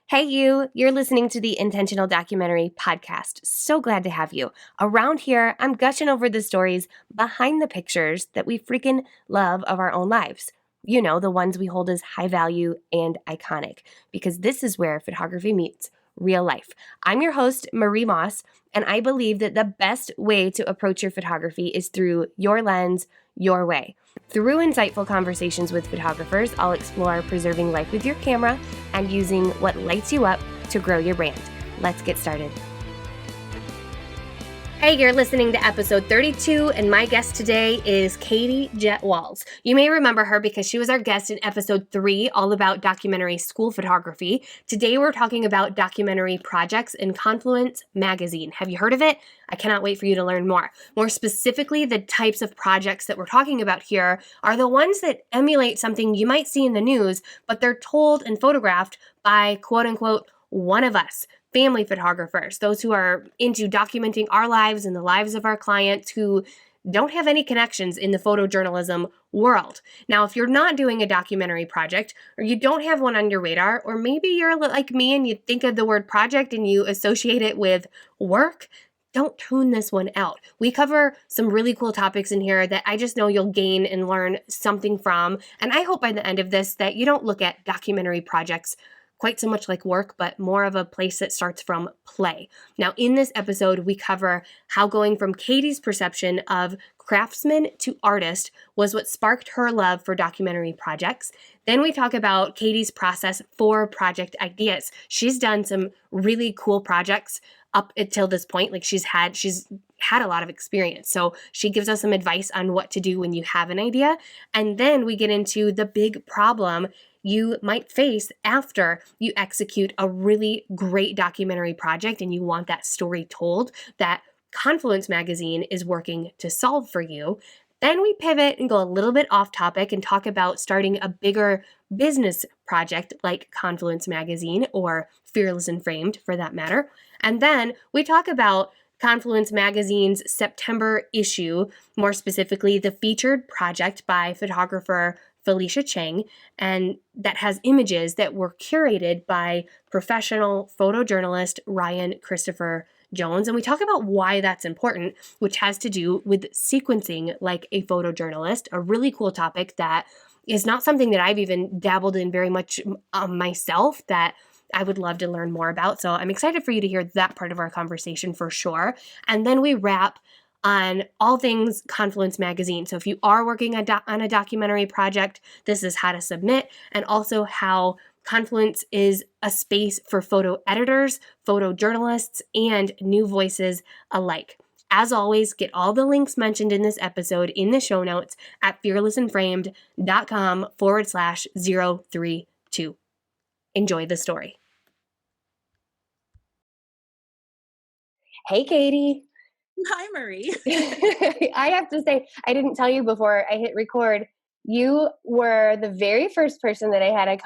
Hey, you're listening to the Intentional Documentary Podcast. So glad to have you. Around here, I'm gushing over the stories behind the pictures that we freaking love of our own lives. You know, the ones we hold as high value and iconic, because this is where photography meets real life. I'm your host, Marie Moss, and I believe that the best way to approach your photography is through your lens, your way. Through insightful conversations with photographers, I'll explore preserving life with your camera and using what lights you up to grow your brand. Let's get started. Hey, you're listening to episode 32, and my guest today is Jett Walls. You may remember her because she was our guest in episode 3, all about documentary school photography. Today, we're talking about documentary projects in Confluence Magazine. Have you heard of it? I cannot wait for you to learn more. More specifically, the types of projects that we're talking about here are the ones that emulate something you might see in the news, but they're told and photographed by, quote unquote, one of us. Family photographers, those who are into documenting our lives and the lives of our clients who don't have any connections in the photojournalism world. Now, if you're not doing a documentary project, or you don't have one on your radar, or maybe you're like me and you think of the word project and you associate it with work, don't tune this one out. We cover some really cool topics in here that I just know you'll gain and learn something from. And I hope by the end of this that you don't look at documentary projects quite so much like work, but more of a place that starts from play. Now, in this episode, we cover how going from Katie's perception of craftsman to artist was what sparked her love for documentary projects. Then we talk about Katie's process for project ideas. She's done some really cool projects up until this point. Like she's had a lot of experience. So she gives us some advice on what to do when you have an idea. And then we get into the big problem you might face after you execute a really great documentary project and you want that story told that Confluence Magazine is working to solve for you. Then we pivot and go a little bit off topic and talk about starting a bigger business project like Confluence Magazine or Fearless and Framed for that matter. And then we talk about Confluence Magazine's September issue, more specifically the featured project by photographer Felicia Chang, and that has images that were curated by professional photojournalist Ryan Christopher Jones. And we talk about why that's important, which has to do with sequencing like a photojournalist, a really cool topic that is not something that I've even dabbled in very much myself, that I would love to learn more about. So I'm excited for you to hear that part of our conversation for sure. And then we wrap on all things Confluence Magazine. So if you are working on a documentary project, this is how to submit, and also how Confluence is a space for photo editors, photojournalists, and new voices alike. As always, get all the links mentioned in this episode in the show notes at fearlessandframed.com/032. Enjoy the story. Hey, Katie. Hi, Marie. I have to say, I didn't tell you before I hit record. You were the very first person that I had a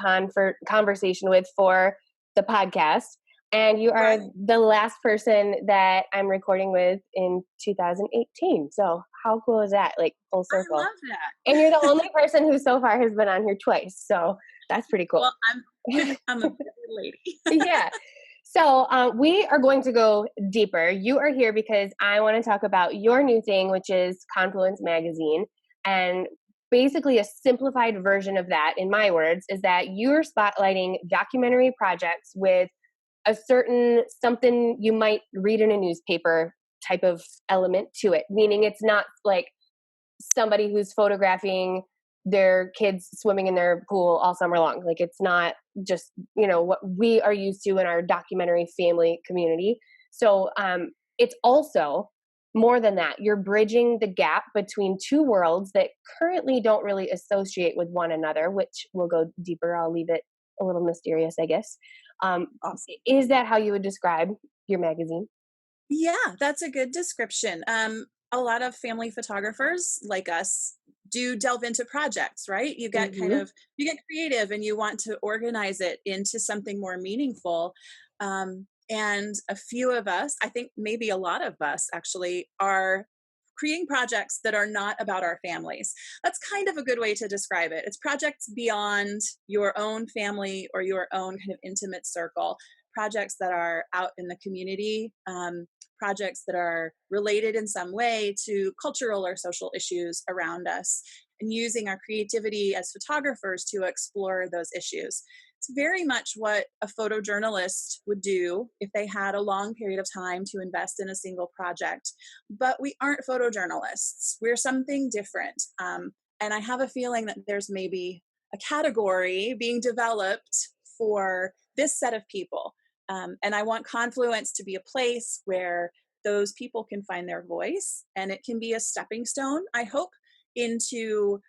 conversation with for the podcast. And you are the last person that I'm recording with in 2018. So how cool is that? Like full circle. I love that. And you're the only person who so far has been on here twice. So that's pretty cool. Well, I'm a busy lady. Yeah. So we are going to go deeper. You are here because I want to talk about your new thing, which is Confluence Magazine. And basically a simplified version of that, in my words, is that you're spotlighting documentary projects with a certain something you might read in a newspaper type of element to it. Meaning it's not like somebody who's photographing their kids swimming in their pool all summer long. Like it's not just, what we are used to in our documentary family community. So it's also more than that. You're bridging the gap between two worlds that currently don't really associate with one another, which we'll go deeper. I'll leave it a little mysterious, I guess. Awesome. Is that how you would describe your magazine? Yeah, that's a good description. A lot of family photographers like us do delve into projects, right? You get you get creative and you want to organize it into something more meaningful. And a few of us, I think maybe a lot of us actually, are creating projects that are not about our families. That's kind of a good way to describe it. It's projects beyond your own family or your own kind of intimate circle, projects that are out in the community, projects that are related in some way to cultural or social issues around us, and using our creativity as photographers to explore those issues. It's very much what a photojournalist would do if they had a long period of time to invest in a single project. But we aren't photojournalists. We're something different. And I have a feeling that there's maybe a category being developed for this set of people. And I want Confluence to be a place where those people can find their voice, and it can be a stepping stone, I hope, into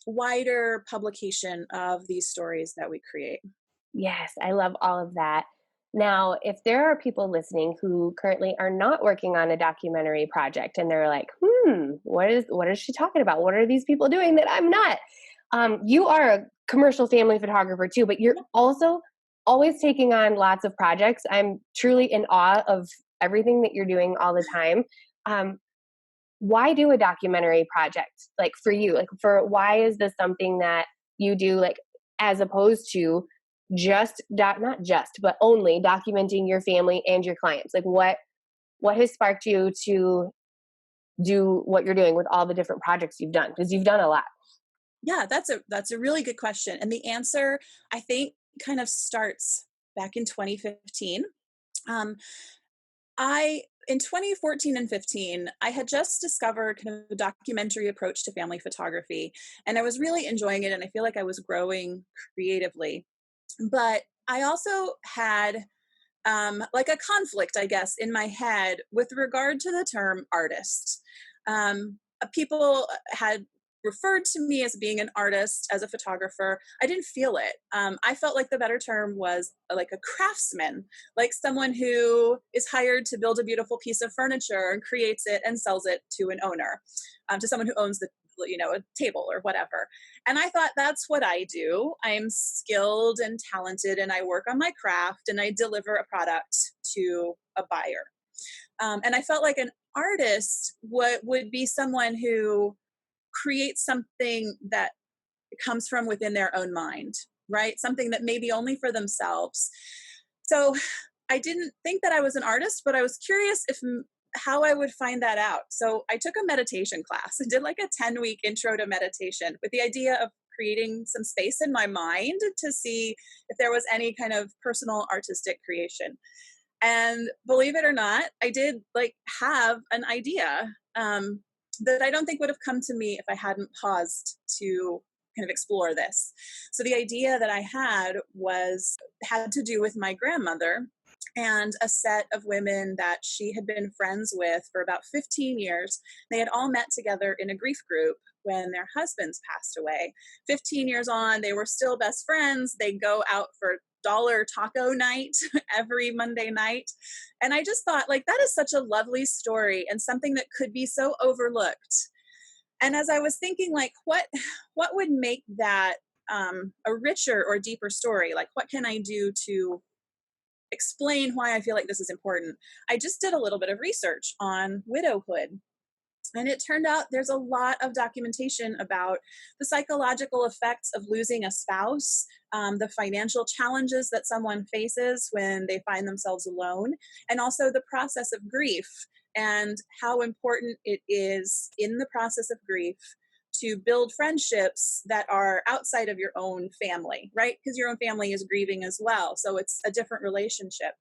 wider publication of these stories that we create. Yes, I love all of that. Now, if there are people listening who currently are not working on a documentary project and they're like, what is she talking about? What are these people doing that I'm not? You are a commercial family photographer too, but you're also always taking on lots of projects. I'm truly in awe of everything that you're doing all the time. Why do a documentary project, like for you? Like, for why is this something that you do, like, as opposed to just not just but only documenting your family and your clients? Like, what has sparked you to do what you're doing with all the different projects you've done, because you've done a lot? Yeah, that's a really good question. And the answer, I think, kind of starts back in 2015. Um, I in 2014 and 15, I had just discovered kind of a documentary approach to family photography, and I was really enjoying it, and I feel like I was growing creatively. But I also had like a conflict, I guess, in my head with regard to the term artist. People had referred to me as being an artist, as a photographer. I didn't feel it. I felt like the better term was like a craftsman, like someone who is hired to build a beautiful piece of furniture and creates it and sells it to an owner, to someone who owns the a table or whatever. And I thought, that's what I do. I'm skilled and talented, and I work on my craft, and I deliver a product to a buyer. And I felt like an artist would be someone who creates something that comes from within their own mind, right? Something that may be only for themselves. So I didn't think that I was an artist, but I was curious if how I would find that out. So I took a meditation class. I did like a 10-week intro to meditation with the idea of creating some space in my mind to see if there was any kind of personal artistic creation. And believe it or not, I did like have an idea that I don't think would have come to me if I hadn't paused to kind of explore this. So the idea that I had to do with my grandmother and a set of women that she had been friends with for about 15 years. They had all met together in a grief group when their husbands passed away. 15 years on, they were still best friends. They go out for dollar taco night every Monday night. And I just thought, like, that is such a lovely story and something that could be so overlooked. And as I was thinking, like, what would make that a richer or deeper story? Like, what can I do to explain why I feel like this is important? I just did a little bit of research on widowhood. And it turned out there's a lot of documentation about the psychological effects of losing a spouse, the financial challenges that someone faces when they find themselves alone, and also the process of grief and how important it is in the process of grief to build friendships that are outside of your own family, right? Because your own family is grieving as well. So it's a different relationship.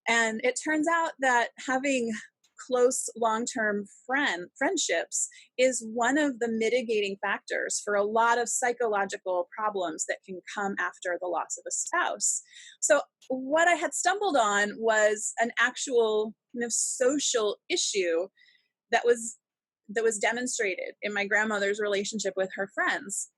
And it turns out that having close long-term friendships is one of the mitigating factors for a lot of psychological problems that can come after the loss of a spouse. So what I had stumbled on was an actual kind of social issue that was demonstrated in my grandmother's relationship with her friends.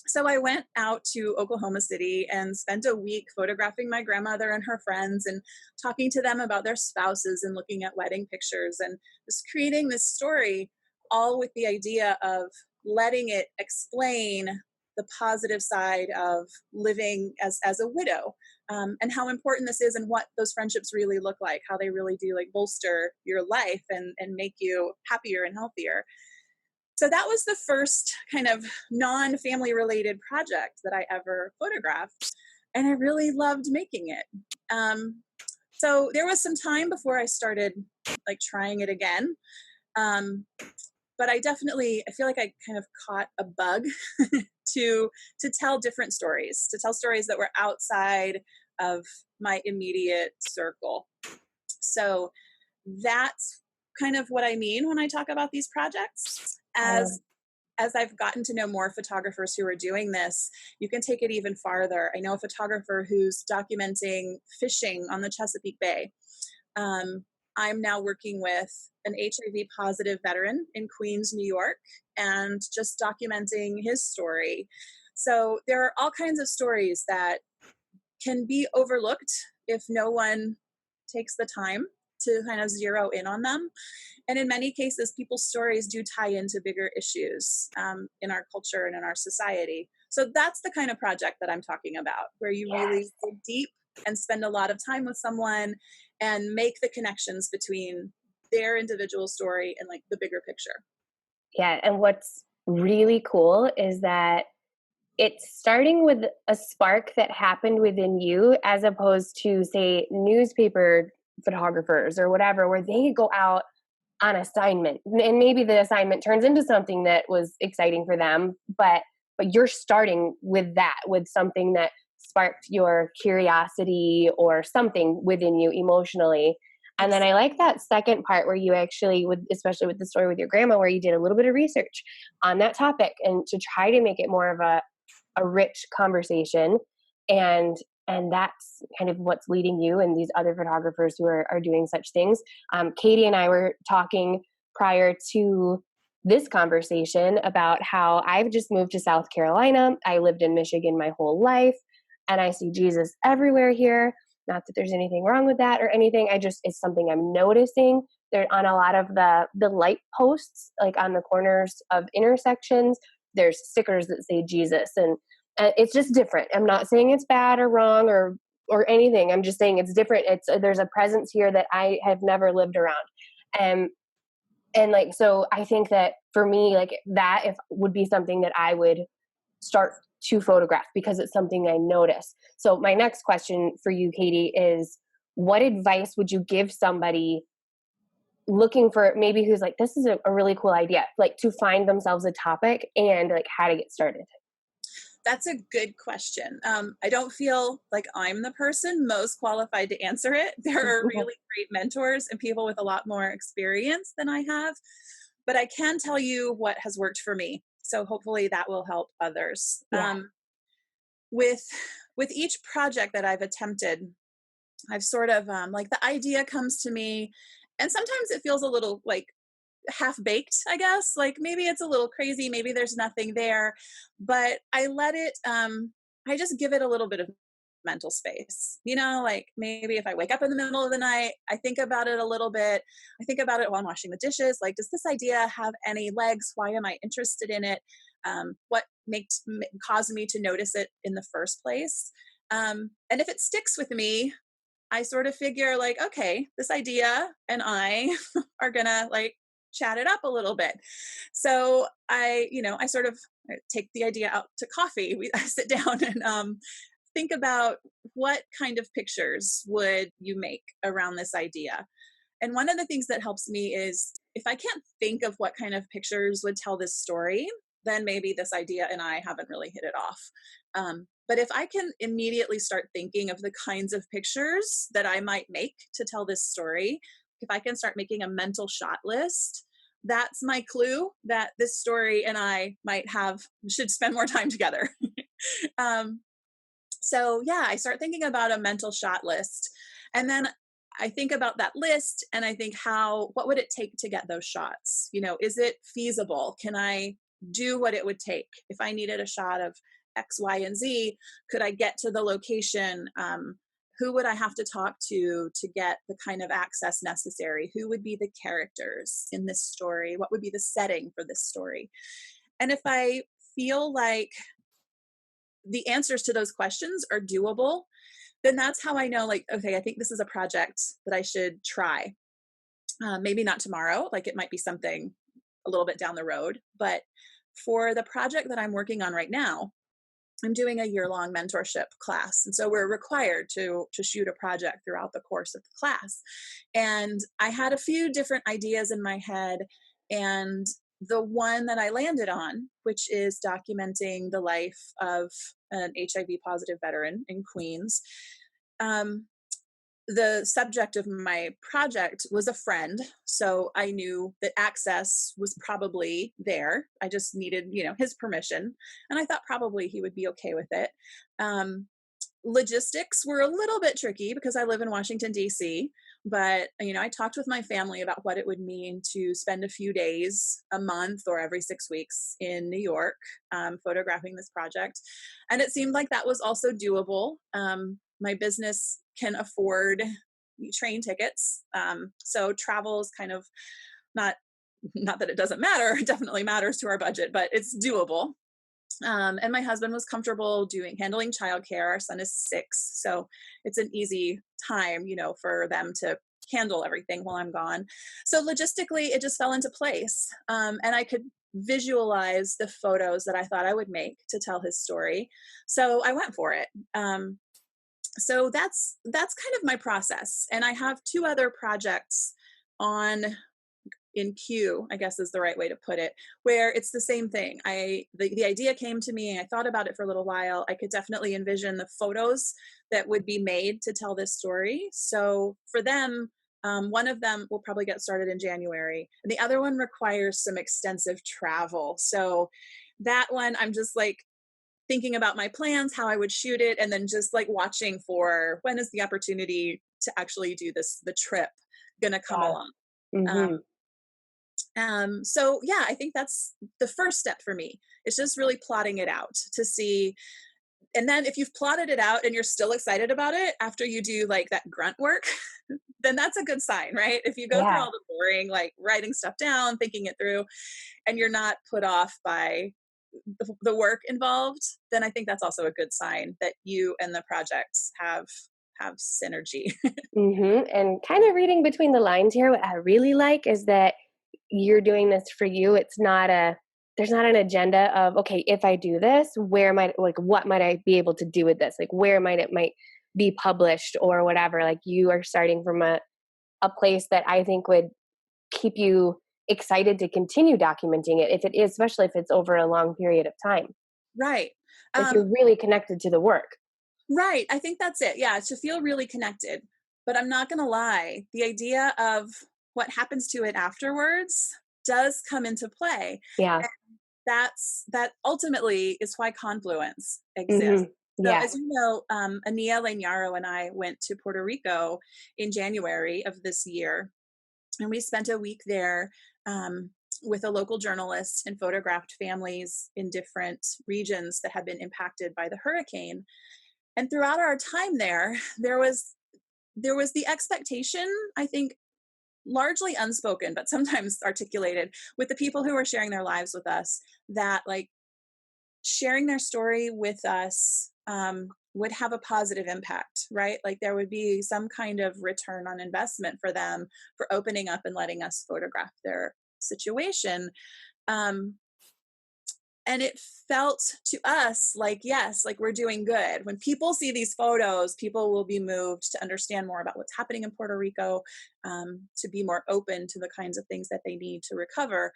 So I went out to Oklahoma City and spent a week photographing my grandmother and her friends and talking to them about their spouses and looking at wedding pictures and just creating this story, all with the idea of letting it explain the positive side of living as a widow, and how important this is and what those friendships really look like, how they really do like bolster your life and make you happier and healthier. So that was the first kind of non-family related project that I ever photographed. And I really loved making it. So there was some time before I started like trying it again. Um, but I feel like I kind of caught a bug to tell different stories, to tell stories that were outside of my immediate circle. So that's kind of what I mean when I talk about these projects. As I've gotten to know more photographers who are doing this, you can take it even farther. I know a photographer who's documenting fishing on the Chesapeake Bay. I'm now working with an HIV positive veteran in Queens, New York, and just documenting his story. So there are all kinds of stories that can be overlooked if no one takes the time to kind of zero in on them. And in many cases, people's stories do tie into bigger issues in our culture and in our society. So that's the kind of project that I'm talking about, where you really go deep and spend a lot of time with someone and make the connections between their individual story and like the bigger picture. Yeah. And what's really cool is that it's starting with a spark that happened within you, as opposed to, say, newspaper photographers or whatever, where they go out on assignment and maybe the assignment turns into something that was exciting for them, but you're starting with that, with something that sparked your curiosity or something within you emotionally. And then I like that second part where you actually, especially with the story with your grandma, where you did a little bit of research on that topic and to try to make it more of a rich conversation. And that's kind of what's leading you and these other photographers who are doing such things. Katie and I were talking prior to this conversation about how I've just moved to South Carolina. I lived in Michigan my whole life, and I see Jesus everywhere here. Not that there's anything wrong with that or anything. It's something I'm noticing. They're on a lot of the light posts, like on the corners of intersections. There's stickers that say Jesus, and it's just different. I'm not saying it's bad or wrong or anything. I'm just saying it's different. There's a presence here that I have never lived around. And like, so I think that for me, like that would be something that I would start to photograph because it's something I notice. So my next question for you, Katie, is what advice would you give somebody looking for maybe who's like, this is a really cool idea, like to find themselves a topic and like how to get started? That's a good question. I don't feel like I'm the person most qualified to answer it. There are really great mentors and people with a lot more experience than I have, but I can tell you what has worked for me. So hopefully that will help others. Yeah. With each project that I've attempted, I've sort of like the idea comes to me, and sometimes it feels a little like half baked, I guess. Like maybe it's a little crazy, maybe there's nothing there, but I just give it a little bit of mental space. Like maybe if I wake up in the middle of the night, I think about it a little bit. I think about it while I'm washing the dishes. Like, does this idea have any legs? Why am I interested in it? What caused me to notice it in the first place? And if it sticks with me, I sort of figure like, okay, this idea and I are gonna like chat it up a little bit. So I sort of take the idea out to coffee. I sit down and think about what kind of pictures would you make around this idea. And one of the things that helps me is if I can't think of what kind of pictures would tell this story, then maybe this idea and I haven't really hit it off. But if I can immediately start thinking of the kinds of pictures that I might make to tell this story, if I can start making a mental shot list, that's my clue that this story and I should spend more time together. So yeah, I start thinking about a mental shot list. And then I think about that list and I think what would it take to get those shots? Is it feasible? Can I do what it would take? If I needed a shot of X, Y, and Z, could I get to the location? Who would I have to talk to get the kind of access necessary? Who would be the characters in this story? What would be the setting for this story? And if I feel like the answers to those questions are doable, then that's how I know, like, okay, I think this is a project that I should try. Maybe not tomorrow, like it might be something a little bit down the road, but for the project that I'm working on right now, I'm doing a year-long mentorship class. And so we're required to shoot a project throughout the course of the class. And I had a few different ideas in my head. And the one that I landed on, which is documenting the life of an HIV positive veteran in Queens, um, the subject of my project was a friend, so I knew that access was probably there. I just needed, his permission, and I thought probably he would be okay with it. um, Logistics were a little bit tricky because I live in Washington D.C., but I talked with my family about what it would mean to spend a few days a month or every 6 weeks in New York, photographing this project, and it seemed like that was also doable. My business can afford train tickets, so travel is kind of not not that it doesn't matter. It definitely matters to our budget, but it's doable. And my husband was comfortable handling childcare. Our son is 6, so it's an easy time, for them to handle everything while I'm gone. So logistically, it just fell into place, and I could visualize the photos that I thought I would make to tell his story. So I went for it. So that's kind of my process, and I have 2 other projects on in queue, I guess is the right way to put it, where it's the same thing. The idea came to me, I thought about it for a little while. I could definitely envision the photos that would be made to tell this story. So for them, one of them will probably get started in January, and the other one requires some extensive travel. So that one, I'm just like thinking about my plans, how I would shoot it, and then just like watching for when is the opportunity to actually do the trip gonna come Yeah. along. Um, Mm-hmm. so yeah, I think that's the first step for me. It's just really plotting it out to see. And then if you've plotted it out and you're still excited about it after you do like that grunt work, then that's a good sign, right? If you go through Yeah. all the boring, like writing stuff down, thinking it through, and you're not put off by the work involved, then I think that's also a good sign that you and the projects have synergy. And kind of reading between the lines here, what I really like is that you're doing this for you. There's not an agenda of, okay, if I do this, what might I be able to do with this? Like, where might be published or whatever. Like, you are starting from a place that I think would keep you excited to continue documenting it, if it is, especially if it's over a long period of time. Right. Like, Um, you're really connected to the work. right. I think that's it. Yeah, to feel really connected. But I'm not going to lie, the idea of what happens to it afterwards does come into play. Yeah. And that ultimately is why Confluence exists. Hmm. So Yeah. as you know, Ania Lanyaro and I went to Puerto Rico in January of this year, and we spent a week there, with a local journalist, and photographed families in different regions that had been impacted by the hurricane. And throughout our time there, there was the expectation, I think, largely unspoken, but sometimes articulated, with the people who were sharing their lives with us, that like sharing their story with us, would have a positive impact, right? Like there would be some kind of return on investment for them for opening up and letting us photograph their situation. Um, and it felt to us like, yes, like we're doing good. When people see these photos, people will be moved to understand more about what's happening in Puerto Rico, to be more open to the kinds of things that they need to recover.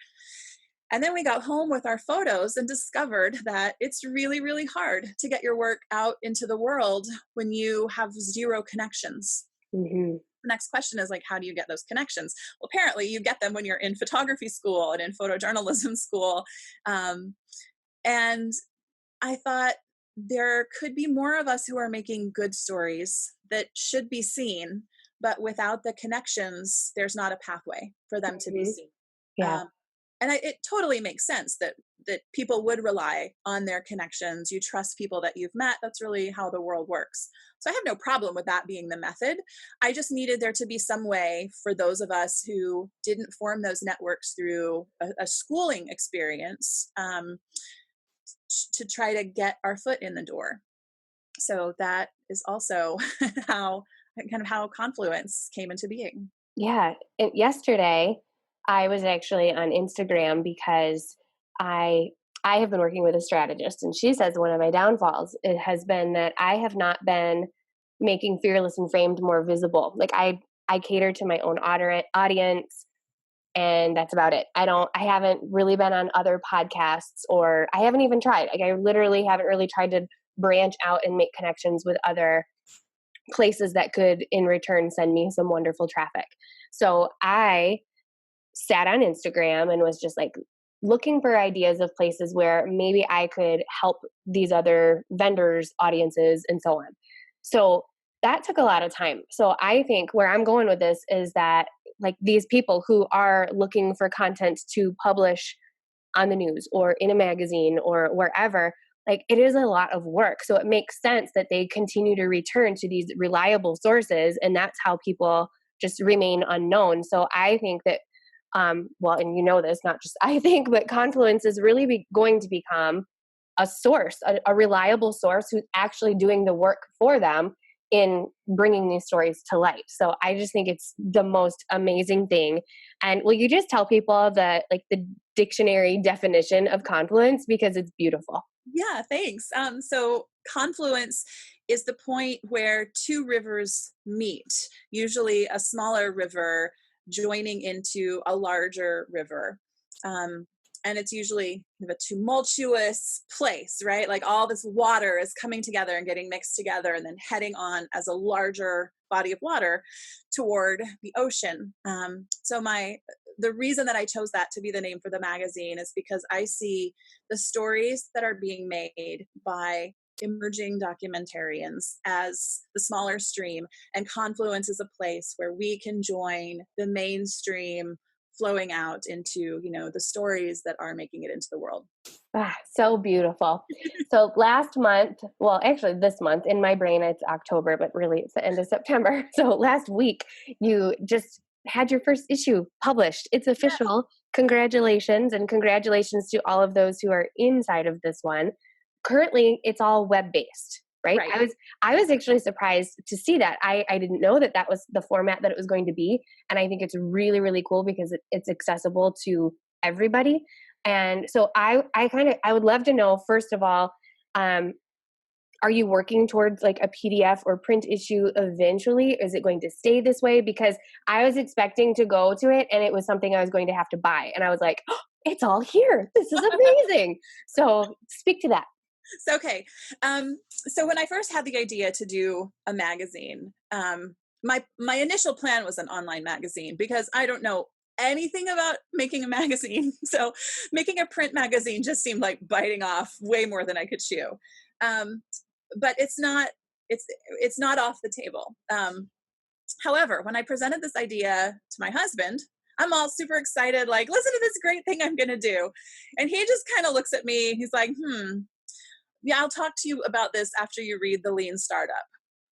And then we got home with our photos and discovered that it's really, really hard to get your work out into the world when you have zero connections. Hmm. The next question is like, how do you get those connections? Well, apparently you get them when you're in photography school and in photojournalism school. Um, and I thought there could be more of us who are making good stories that should be seen, but without the connections, there's not a pathway for them to be Hmm. seen. Yeah. Um, and it totally makes sense that people would rely on their connections. You trust people that you've met. That's really how the world works. So I have no problem with that being the method. I just needed there to be some way for those of us who didn't form those networks through a schooling experience, to try to get our foot in the door. So that is also how how Confluence came into being. Yeah. Yesterday, I was actually on Instagram because I I have been working with a strategist, and she says one of my downfalls it has been that I have not been making Fearless and Framed more visible. Like I cater to my own audience, and that's about it. I haven't really been on other podcasts, or I haven't even tried. Like I literally haven't really tried to branch out and make connections with other places that could in return send me some wonderful traffic. So I sat on Instagram and was just like looking for ideas of places where maybe I could help these other vendors, audiences, and so on. So that took a lot of time. So I think where I'm going with this is that like these people who are looking for content to publish on the news or in a magazine or wherever, like it is a lot of work. So it makes sense that they continue to return to these reliable sources, and that's how people just remain unknown. So I think that, well, and you know this, not just I think, but Confluence is really going to become a source, a reliable source who's actually doing the work for them in bringing these stories to light. So I just think it's the most amazing thing. And will you just tell people the dictionary definition of Confluence, because it's beautiful? Yeah, thanks. So confluence is the point where two rivers meet, usually a smaller river joining into a larger river. Um, and it's usually kind of a tumultuous place, right? Like all this water is coming together and getting mixed together and then heading on as a larger body of water toward the ocean. The reason that I chose that to be the name for the magazine is because I see the stories that are being made by emerging documentarians as the smaller stream, and Confluence is a place where we can join the mainstream flowing out into the stories that are making it into the world. Ah, so beautiful. So last month, well, actually this month, in my brain it's October, but really it's the end of September. So last week, you just had your first issue published. It's official. Congratulations, and congratulations to all of those who are inside of this one. Currently, it's all web-based, right? Right. I was actually surprised to see that. I didn't know that that was the format that it was going to be, and I think it's really, really cool because it's accessible to everybody. And so I would love to know, first of all, um, are you working towards like a PDF or print issue eventually? Is it going to stay this way? Because I was expecting to go to it and it was something I was going to have to buy. And I was like, oh, it's all here. This is amazing. So speak to that. So, okay. So when I first had the idea to do a magazine, my initial plan was an online magazine because I don't know anything about making a magazine. So making a print magazine just seemed like biting off way more than I could chew. Um, but it's not off the table. However, when I presented this idea to my husband, I'm all super excited, like, listen to this great thing I'm gonna do. And he just kind of looks at me, he's like, yeah, I'll talk to you about this after you read The Lean Startup.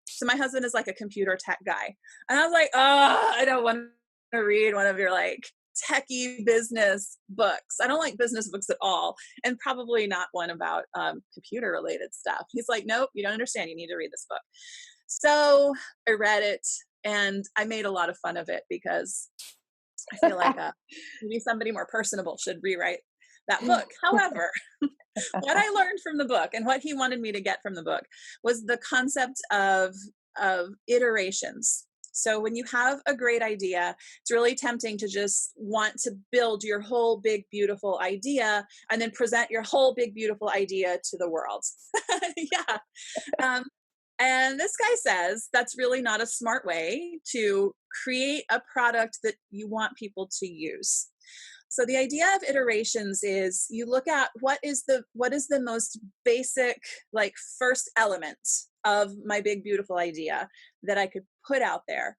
So my husband is like a computer tech guy. And I was like, oh, I don't want to read one of your like techie business books. I don't like business books at all. And probably not one about computer related stuff. He's like, nope, you don't understand. You need to read this book. So I read it and I made a lot of fun of it because I feel like maybe somebody more personable should rewrite that book. However, what I learned from the book and what he wanted me to get from the book was the concept of iterations. So when you have a great idea, it's really tempting to just want to build your whole big, beautiful idea and then present your whole big, beautiful idea to the world. Yeah. And this guy says that's really not a smart way to create a product that you want people to use. So the idea of iterations is you look at what is the most basic, like, first element of my big beautiful idea that I could put out there.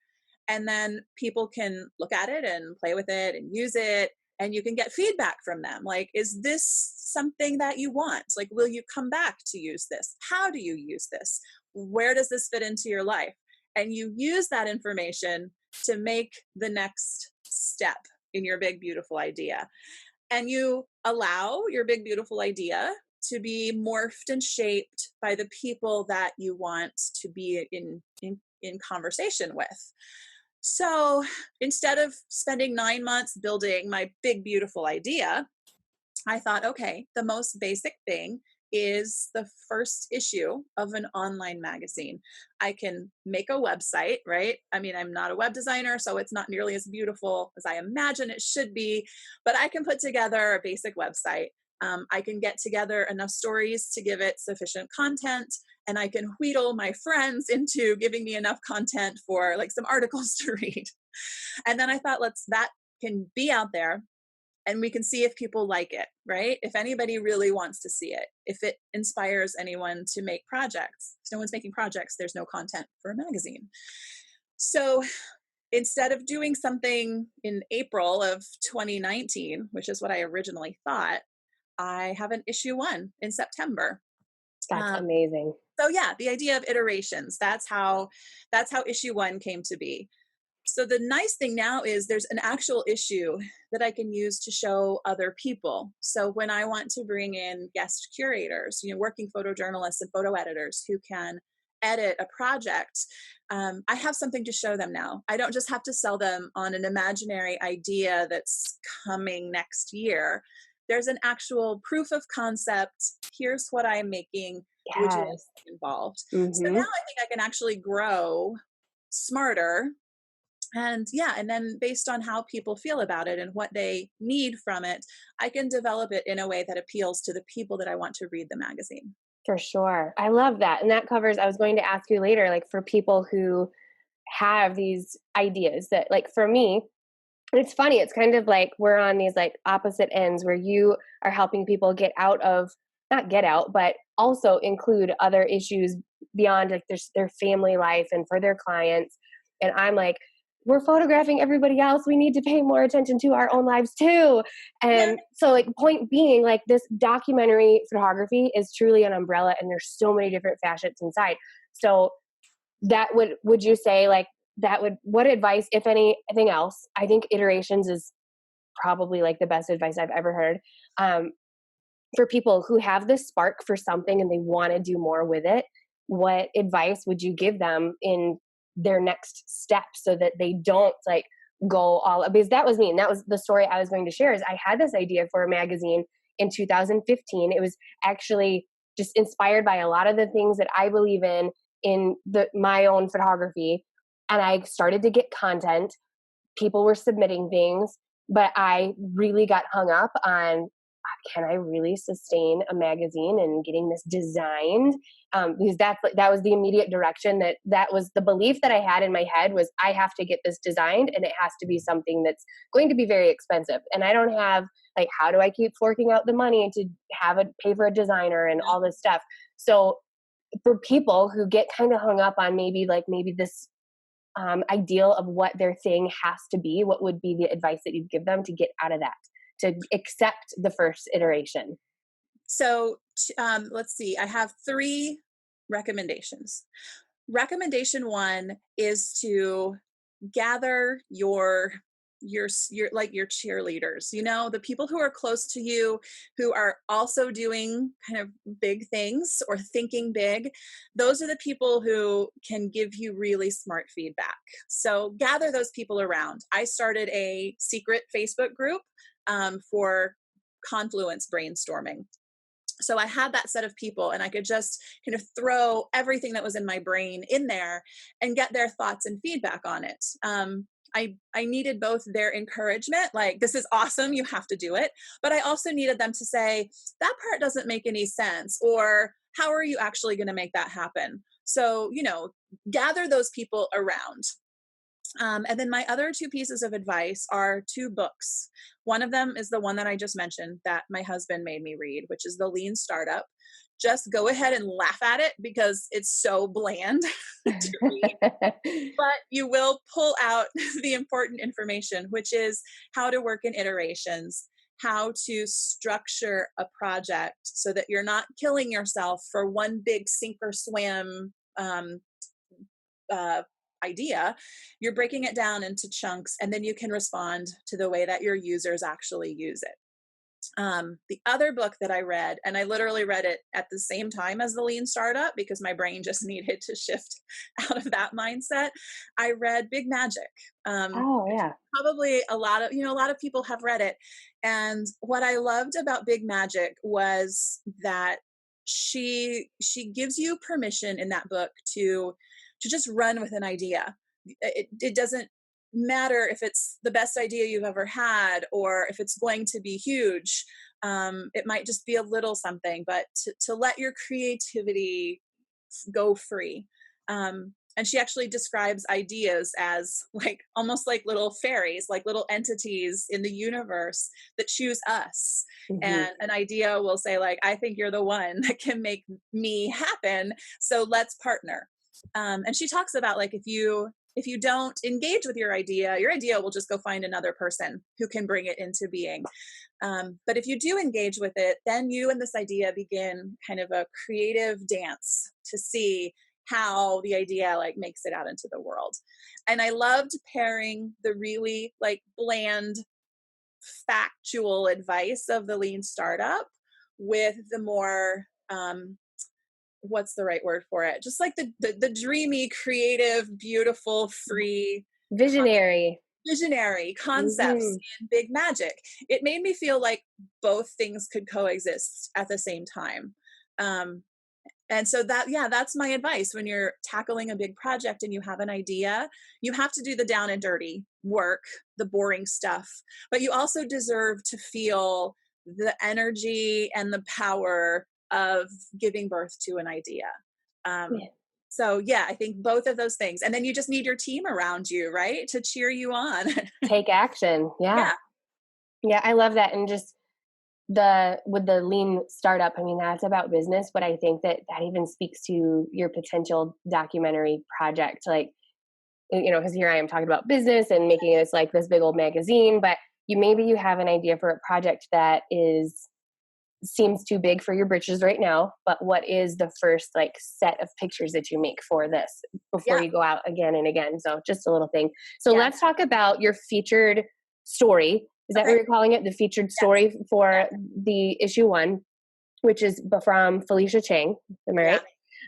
And then people can look at it and play with it and use it, and you can get feedback from them. Like, is this something that you want? Like, will you come back to use this? How do you use this? Where does this fit into your life? And you use that information to make the next step in your big beautiful idea. And you allow your big beautiful idea to be morphed and shaped by the people that you want to be in conversation with. So instead of spending 9 months building my big, beautiful idea, I thought, okay, the most basic thing is the first issue of an online magazine. I can make a website, right? I mean, I'm not a web designer, so it's not nearly as beautiful as I imagine it should be, but I can put together a basic website. I can get together enough stories to give it sufficient content, and I can wheedle my friends into giving me enough content for like some articles to read. And then I thought, that can be out there and we can see if people like it, right? If anybody really wants to see it, if it inspires anyone to make projects. If no one's making projects, there's no content for a magazine. So instead of doing something in April of 2019, which is what I originally thought, I have an issue 1 in September. That's amazing. So yeah, the idea of iterations, that's how issue 1 came to be. So the nice thing now is there's an actual issue that I can use to show other people. So when I want to bring in guest curators, working photojournalists and photo editors who can edit a project, I have something to show them now. I don't just have to sell them on an imaginary idea that's coming next year. There's an actual proof of concept. Here's what I'm making. Would you like to be involved? So now I think I can actually grow smarter. And then based on how people feel about it and what they need from it, I can develop it in a way that appeals to the people that I want to read the magazine. For sure. I love that. And that covers, I was going to ask you later, like for people who have these ideas that, like for me, it's funny, it's kind of like we're on these like opposite ends where you are helping people get out of, not get out, but also include other issues beyond like their family life and for their clients. And I'm like, we're photographing everybody else. We need to pay more attention to our own lives too. And so like point being, like this documentary photography is truly an umbrella and there's so many different facets inside. So that would you say like what advice, if anything else, I think iterations is probably like the best advice I've ever heard. For people who have this spark for something and they want to do more with it, what advice would you give them in their next step so that they don't like go all, because that was me. And that was the story I was going to share is I had this idea for a magazine in 2015. It was actually just inspired by a lot of the things that I believe in my own photography. And I started to get content. People were submitting things, but I really got hung up on, can I really sustain a magazine and getting this designed? Because that was the immediate direction that was the belief that I had in my head was I have to get this designed and it has to be something that's going to be very expensive. And I don't have like, how do I keep forking out the money to pay for a designer and all this stuff? So for people who get kind of hung up on maybe this ideal of what their thing has to be, what would be the advice that you'd give them to get out of that, to accept the first iteration? So let's see, I have 3 recommendations. Recommendation 1 is to gather your cheerleaders, the people who are close to you, who are also doing kind of big things or thinking big. Those are the people who can give you really smart feedback. So gather those people around. I started a secret Facebook group for Confluence brainstorming. So I had that set of people and I could just kind of throw everything that was in my brain in there and get their thoughts and feedback on it. I needed both their encouragement, like, this is awesome, you have to do it. But I also needed them to say, that part doesn't make any sense, or how are you actually going to make that happen? So, gather those people around. And then my other 2 pieces of advice are 2 books. One of them is the one that I just mentioned that my husband made me read, which is The Lean Startup. Just go ahead and laugh at it because it's so bland to read. But you will pull out the important information, which is how to work in iterations, how to structure a project so that you're not killing yourself for one big sink or swim idea. You're breaking it down into chunks, and then you can respond to the way that your users actually use it. The other book that I read, and I literally read it at the same time as the Lean Startup because my brain just needed to shift out of that mindset. I read Big Magic. Oh, yeah. Probably a lot of, a lot of people have read it. And what I loved about Big Magic was that she gives you permission in that book to just run with an idea. It doesn't matter if it's the best idea you've ever had or if it's going to be huge. It might just be a little something, but to let your creativity go free. And she actually describes ideas as like almost like little fairies, like little entities in the universe that choose us. Mm-hmm. And an idea will say, like, I think you're the one that can make me happen. So let's partner. And she talks about like if you don't engage with your idea will just go find another person who can bring it into being. But if you do engage with it, then you and this idea begin kind of a creative dance to see how the idea like makes it out into the world. And I loved pairing the really like bland, factual advice of the Lean Startup with the more what's the right word for it? Just like the dreamy, creative, beautiful, free, Visionary. visionary concepts Mm-hmm. in Big Magic. It made me feel like both things could coexist at the same time. And so that's my advice. When you're tackling a big project and you have an idea, you have to do the down and dirty work, the boring stuff, but you also deserve to feel the energy and the power of giving birth to an idea. Yeah. So yeah, I think both of those things. And then you just need your team around you, right? To cheer you on. Take action. Yeah. Yeah. Yeah, I love that. And just with the Lean Startup, I mean, that's about business, but I think that even speaks to your potential documentary project. Like, because here I am talking about business and making this like this big old magazine, but maybe you have an idea for a project that seems too big for your britches right now, but what is the first like set of pictures that you make for this before Yeah. you go out again and again? So just a little thing. So Yeah. let's talk about your featured story. Is that what you're calling it? The featured story for the issue 1, which is from Felicia Chang. Am I right?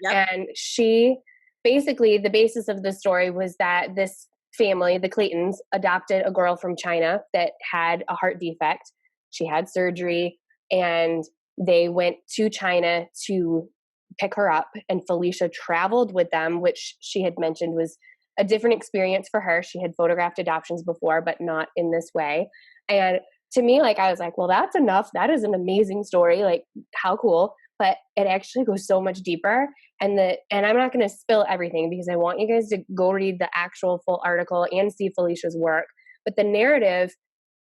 Yep. And she basically, the basis of the story was that this family, the Claytons, adopted a girl from China that had a heart defect. She had surgery and they went to China to pick her up. And Felicia traveled with them, which she had mentioned was a different experience for her. She had photographed adoptions before, but not in this way. And to me, like, I was like, well, that's enough. That is an amazing story. Like, how cool. But it actually goes so much deeper. And I'm not going to spill everything because I want you guys to go read the actual full article and see Felicia's work. But the narrative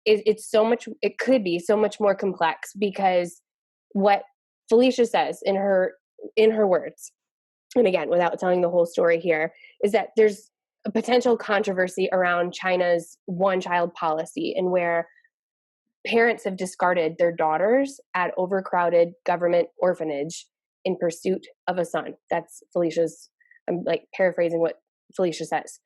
it could be so much more complex because what Felicia says in her words, and again, without telling the whole story here, is that there's a potential controversy around China's one-child policy and where parents have discarded their daughters at overcrowded government orphanage in pursuit of a son. That's Felicia's, I'm like paraphrasing what Felicia says.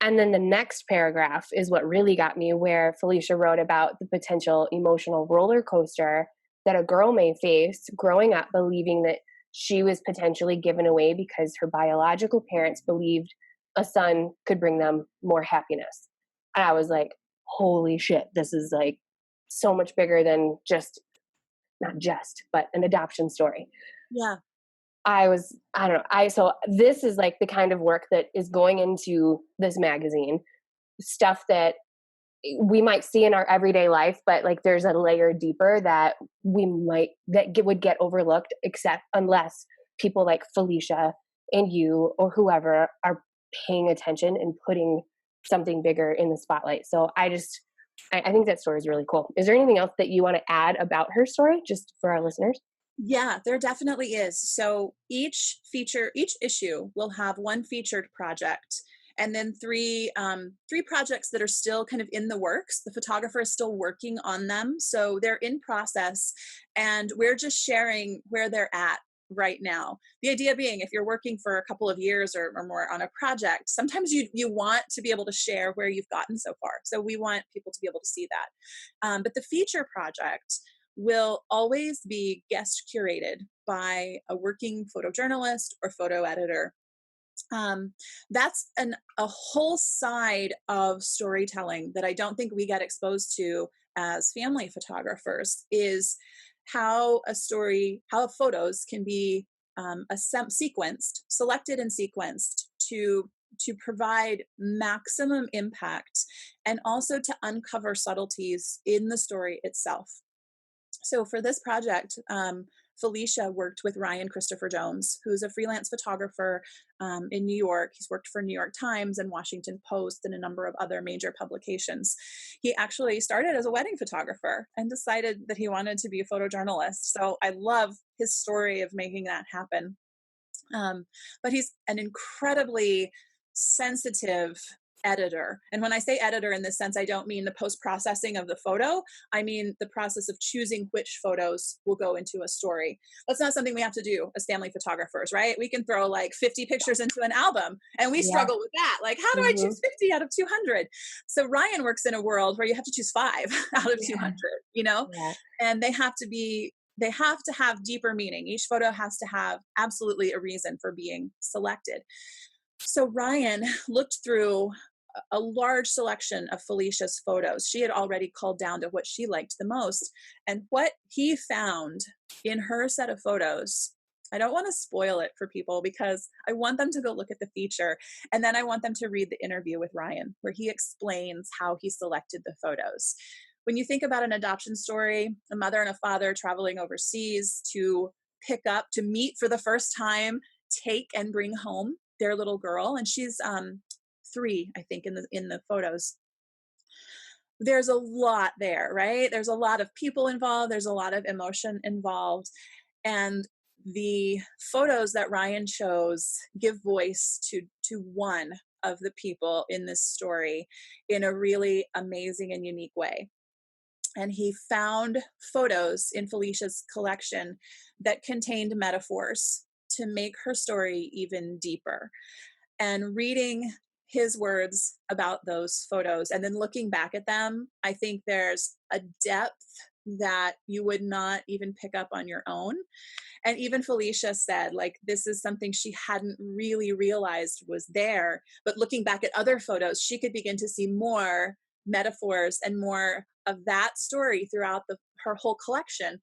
And then the next paragraph is what really got me, where Felicia wrote about the potential emotional roller coaster that a girl may face growing up believing that she was potentially given away because her biological parents believed a son could bring them more happiness. And I was like, holy shit, this is like so much bigger than not just, but an adoption story. Yeah. I don't know. So this is like the kind of work that is going into this magazine, stuff that we might see in our everyday life, but like there's a layer deeper that would get overlooked, unless people like Felicia and you or whoever are paying attention and putting something bigger in the spotlight. So I think that story is really cool. Is there anything else that you want to add about her story, just for our listeners? Yeah, there definitely is. So each issue will have one featured project and then three projects that are still kind of in the works. The photographer is still working on them. So they're in process and we're just sharing where they're at right now. The idea being, if you're working for a couple of years or more on a project, sometimes you want to be able to share where you've gotten so far. So we want people to be able to see that. But the feature project will always be guest curated by a working photojournalist or photo editor. That's a whole side of storytelling that I don't think we get exposed to as family photographers, is how how photos can be selected and sequenced to provide maximum impact and also to uncover subtleties in the story itself. So for this project, Felicia worked with Ryan Christopher Jones, who's a freelance photographer in New York. He's worked for New York Times and Washington Post and a number of other major publications. He actually started as a wedding photographer and decided that he wanted to be a photojournalist. So I love his story of making that happen. But he's an incredibly sensitive editor. And when I say editor in this sense, I don't mean the post-processing of the photo. I mean the process of choosing which photos will go into a story. That's not something we have to do as family photographers, right? We can throw like 50 pictures into an album and we struggle with that. Like, how do I choose 50 out of 200? So Ryan works in a world where you have to choose 5 out of 200, you know? And they have to have deeper meaning. Each photo has to have absolutely a reason for being selected. So Ryan looked through a large selection of Felicia's photos. She had already culled down to what she liked the most. And what he found in her set of photos, I don't want to spoil it for people because I want them to go look at the feature. And then I want them to read the interview with Ryan, where he explains how he selected the photos. When you think about an adoption story, a mother and a father traveling overseas to meet for the first time, take and bring home their little girl, and she's 3, I think, in the photos. There's a lot there, right? There's a lot of people involved. There's a lot of emotion involved. And the photos that Ryan chose give voice to one of the people in this story in a really amazing and unique way. And he found photos in Felicia's collection that contained metaphors to make her story even deeper. And reading his words about those photos and then looking back at them, I think there's a depth that you would not even pick up on your own. And even Felicia said, like, this is something she hadn't really realized was there. But looking back at other photos, she could begin to see more metaphors and more of that story throughout her whole collection.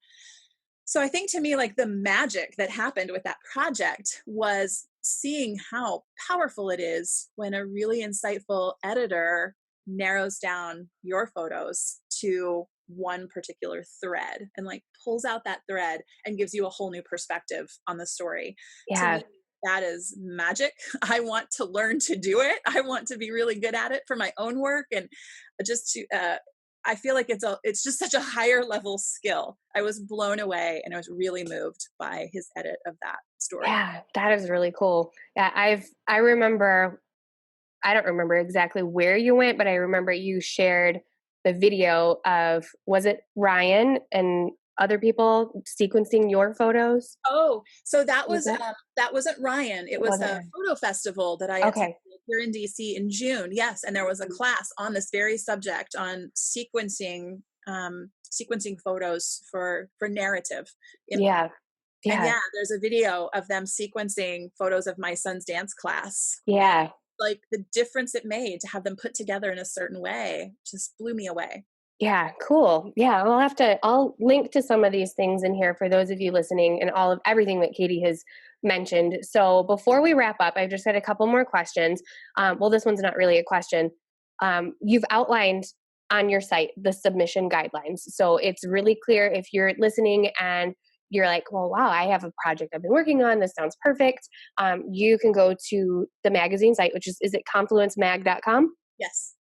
So I think, to me, like, the magic that happened with that project was seeing how powerful it is when a really insightful editor narrows down your photos to one particular thread and like pulls out that thread and gives you a whole new perspective on the story. To me, that is magic. I want to learn to do it. I want to be really good at it for my own work, and just to I feel like it's just such a higher level skill. I was blown away and I was really moved by his edit of that story. Yeah, that is really cool. Yeah, I remember, I don't remember exactly where you went, but I remember you shared the video of, was it Ryan and other people sequencing your photos? Oh, so that wasn't Ryan. It was a photo festival that I attended here in DC in June. Yes, and there was a class on this very subject, on sequencing photos for narrative. Yeah. And there's a video of them sequencing photos of my son's dance class. Yeah. Like, the difference it made to have them put together in a certain way just blew me away. Yeah, cool. Yeah, I'll link to some of these things in here for those of you listening, and all of everything that Katie has mentioned. So before we wrap up, I've just had a couple more questions. Well, this one's not really a question. You've outlined on your site the submission guidelines. So it's really clear if you're listening and you're like, well, wow, I have a project I've been working on. This sounds perfect. You can go to the magazine site, which is it confluencemag.com? Yes.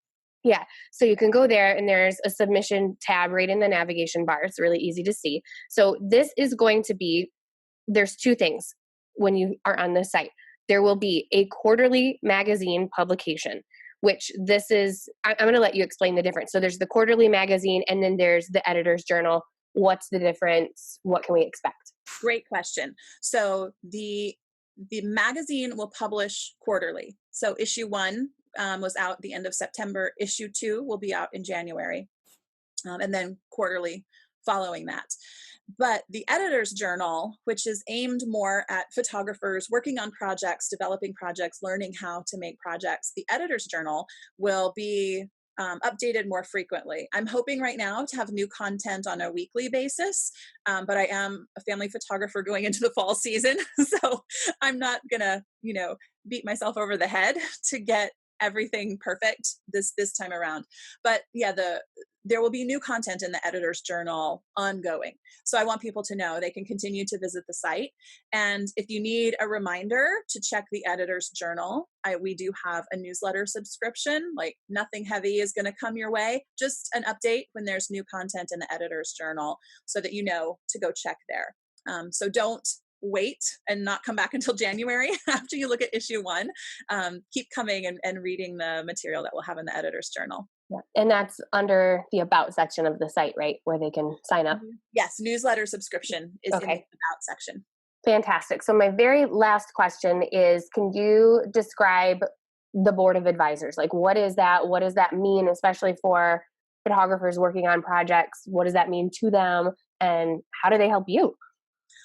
Yeah. So you can go there and there's a submission tab right in the navigation bar. It's really easy to see. So this is going to be, there's 2 things when you are on this site. There will be a quarterly magazine publication, which this is, I'm going to let you explain the difference. So there's the quarterly magazine and then there's the editor's journal. What's the difference? What can we expect? Great question. So the magazine will publish quarterly. So issue 1 was out at the end of September. Issue 2 will be out in January. And then quarterly following that. But the editor's journal, which is aimed more at photographers working on projects, developing projects, learning how to make projects, the editor's journal will be updated more frequently. I'm hoping right now to have new content on a weekly basis, but I am a family photographer going into the fall season, so I'm not gonna, beat myself over the head to get everything perfect this time around. But yeah, there will be new content in the editor's journal ongoing. So I want people to know they can continue to visit the site. And if you need a reminder to check the editor's journal, we do have a newsletter subscription. Like, nothing heavy is going to come your way, just an update when there's new content in the editor's journal so that you know to go check there. So don't wait and not come back until January after you look at issue 1. Keep coming and reading the material that we'll have in the editor's journal. Yeah. And that's under the About section of the site, right? Where they can sign up. Yes, newsletter subscription is in the About section. Fantastic. So my very last question is, can you describe the board of advisors? Like, what is that? What does that mean, especially for photographers working on projects? What does that mean to them? And how do they help you?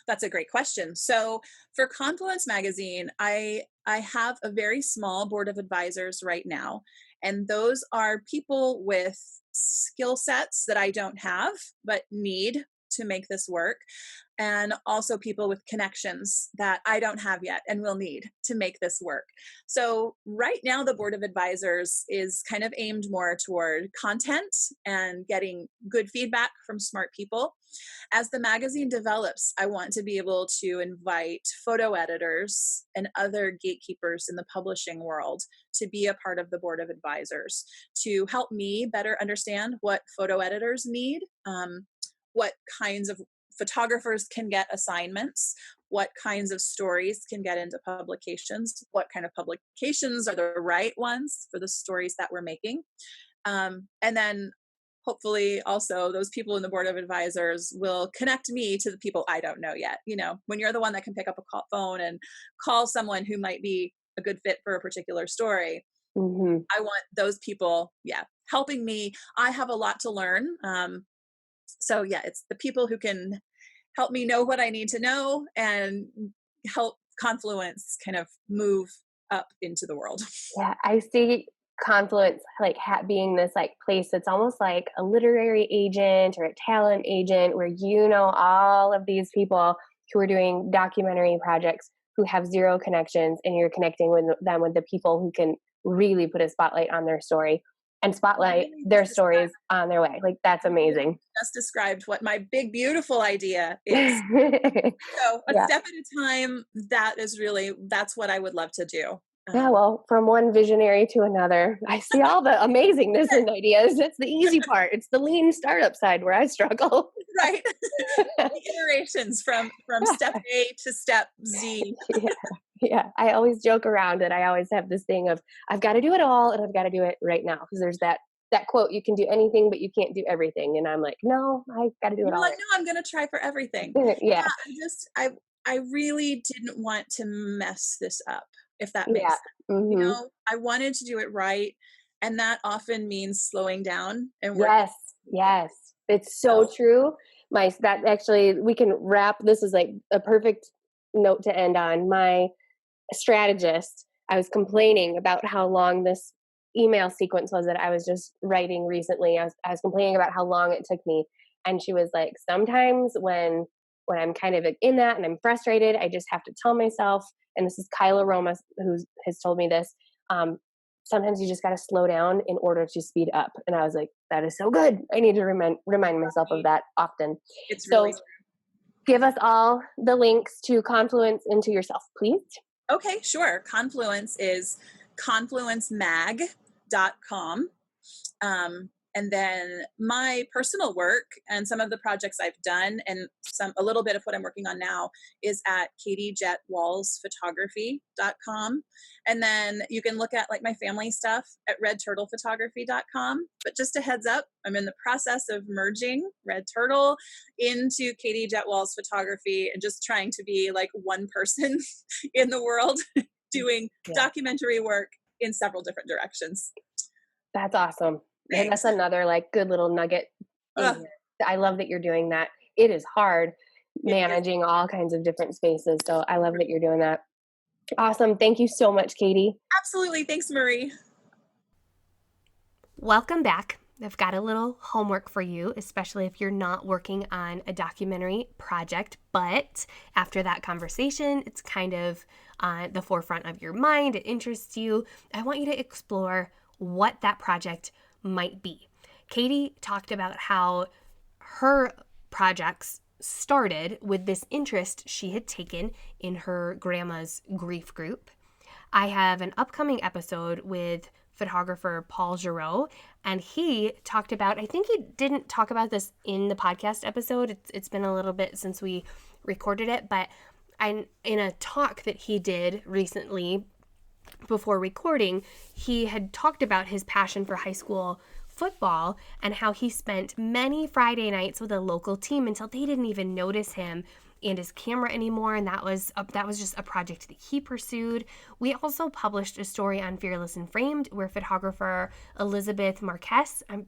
That's a great question. So for Confluence Magazine, I have a very small board of advisors right now. And those are people with skill sets that I don't have, but need to make this work. And also people with connections that I don't have yet and will need to make this work. So right now, the board of advisors is kind of aimed more toward content and getting good feedback from smart people. As the magazine develops, I want to be able to invite photo editors and other gatekeepers in the publishing world to be a part of the board of advisors, to help me better understand what photo editors need, what kinds of photographers can get assignments, what kinds of stories can get into publications, what kind of publications are the right ones for the stories that we're making. And then hopefully also those people in the board of advisors will connect me to the people I don't know yet. When you're the one that can pick up a phone and call someone who might be a good fit for a particular story, I want those people, helping me. I have a lot to learn. So yeah, it's the people who can help me know what I need to know and help Confluence kind of move up into the world. Yeah, I see Confluence like being this like place that's almost like a literary agent or a talent agent, where all of these people who are doing documentary projects who have zero connections, and you're connecting with them with the people who can really put a spotlight on their story and spotlight their stories on their way. Like, that's amazing. Just described what my big, beautiful idea is. So a step at a time, that's what I would love to do. Yeah, well, from one visionary to another, I see all the amazingness in ideas. It's the easy part. It's the lean startup side where I struggle. Right. Iterations from step A to step Z. Yeah. I always joke around it. I always have this thing of, I've got to do it all and I've got to do it right now. Because there's that quote, you can do anything, but you can't do everything. And I'm like, no, I got to do it all. Like, no, I'm going to try for everything. Yeah. I really didn't want to mess this up, if that makes sense. I wanted to do it right. And that often means slowing down and working. Yes. It's so true. That actually, we can wrap, this is like a perfect note to end on. My strategist, I was complaining about how long this email sequence was that I was just writing recently. I was complaining about how long it took me. And she was like, sometimes when I'm kind of in that and I'm frustrated, I just have to tell myself, and this is Kyla Roma who has told me this, sometimes you just got to slow down in order to speed up. And I was like, that is so good. I need to remind myself of that often. It's really true. Give us all the links to Confluence and to yourself, please. Okay, sure. Confluence is confluencemag.com. And then my personal work and some of the projects I've done and a little bit of what I'm working on now is at katiejettwallsphotography.com. And then you can look at like my family stuff at redturtlephotography.com. But just a heads up, I'm in the process of merging Red Turtle into Katie Jett Walls Photography and just trying to be like one person in the world doing documentary work in several different directions. That's awesome. And that's another like good little nugget. I love that you're doing that. It is hard It is. managing all kinds of different spaces. So I love that you're doing that. Awesome. Thank you so much, Katie. Absolutely. Thanks, Marie. Welcome back. I've got a little homework for you, especially if you're not working on a documentary project, but after that conversation, it's kind of the forefront of your mind, it interests you. I want you to explore what that project might be. Katie talked about how her projects started with this interest she had taken in her grandma's grief group. I have an upcoming episode with photographer Paul Giroux, and he talked about, I think he didn't talk about this in the podcast episode. It's been a little bit since we recorded it, but in a talk that he did recently before recording, he had talked about his passion for high school football and how he spent many Friday nights with a local team until they didn't even notice him and his camera anymore, and that was just a project that he pursued. We also published a story on Fearless and Framed where photographer Elizabeth Marquez, I'm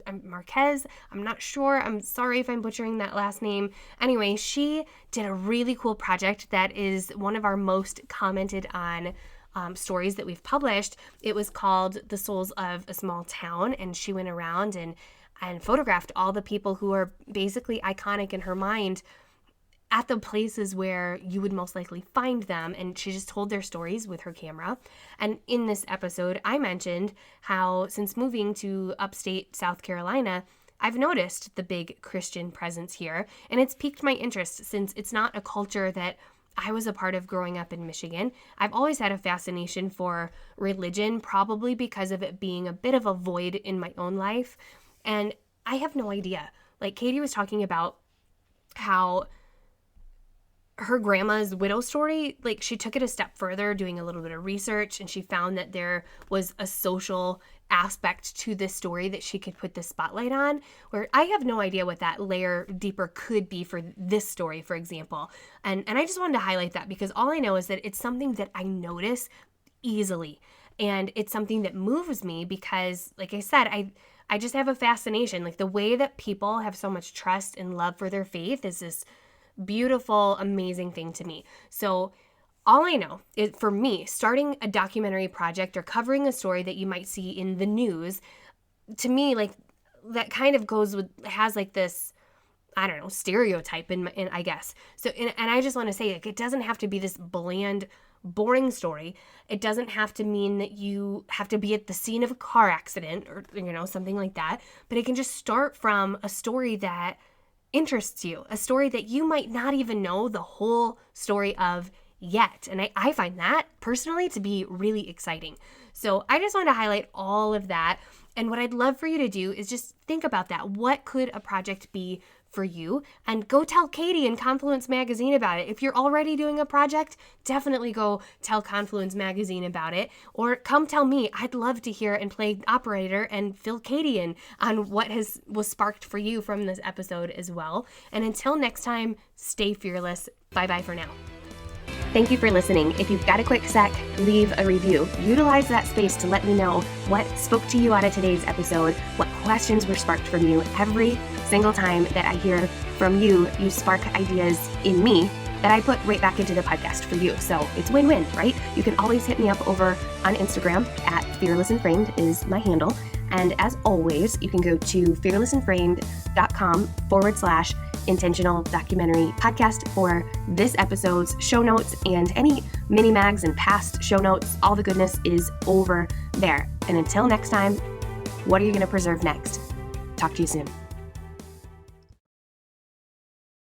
not sure, I'm sorry if I'm butchering that last name. Anyway, she did a really cool project that is one of our most commented on stories that we've published. It was called The Souls of a Small Town, and she went around and photographed all the people who are basically iconic in her mind at the places where you would most likely find them, and she just told their stories with her camera. And in this episode, I mentioned how since moving to upstate South Carolina, I've noticed the big Christian presence here, and it's piqued my interest since it's not a culture that I was a part of growing up in Michigan. I've always had a fascination for religion, probably because of it being a bit of a void in my own life, and I have no idea. Like Katie was talking about how her grandma's widow story, like she took it a step further, doing a little bit of research, and she found that there was a social aspect to this story that she could put the spotlight on, where I have no idea what that layer deeper could be for this story, for example. And I just wanted to highlight that because all I know is that it's something that I notice easily. And it's something that moves me because, like I said, I just have a fascination. Like the way that people have so much trust and love for their faith is this beautiful, amazing thing to me. So all I know is, for me, starting a documentary project or covering a story that you might see in the news, to me, like that kind of has like this, I don't know, stereotype in I guess. So, and I just want to say, like, it doesn't have to be this bland, boring story. It doesn't have to mean that you have to be at the scene of a car accident or, something like that. But it can just start from a story that interests you, a story that you might not even know the whole story of yet. And I find that personally to be really exciting. So I just want to highlight all of that. And what I'd love for you to do is just think about that. What could a project be for you? And go tell Katie in Confluence Magazine about it. If you're already doing a project, definitely go tell Confluence Magazine about it. Or come tell me. I'd love to hear and play operator and fill Katie in on what was sparked for you from this episode as well. And until next time, stay fearless. Bye-bye for now. Thank you for listening. If you've got a quick sec, leave a review. Utilize that space to let me know what spoke to you out of today's episode, what questions were sparked from you. Every single time that I hear from you, you spark ideas in me that I put right back into the podcast for you. So it's win-win, right? You can always hit me up over on Instagram at fearlessandframed is my handle. And as always, you can go to fearlessandframed.com/intentional documentary podcast for this episode's show notes and any mini mags and past show notes. All the goodness is over there. And until next time, what are you going to preserve next? Talk to you soon.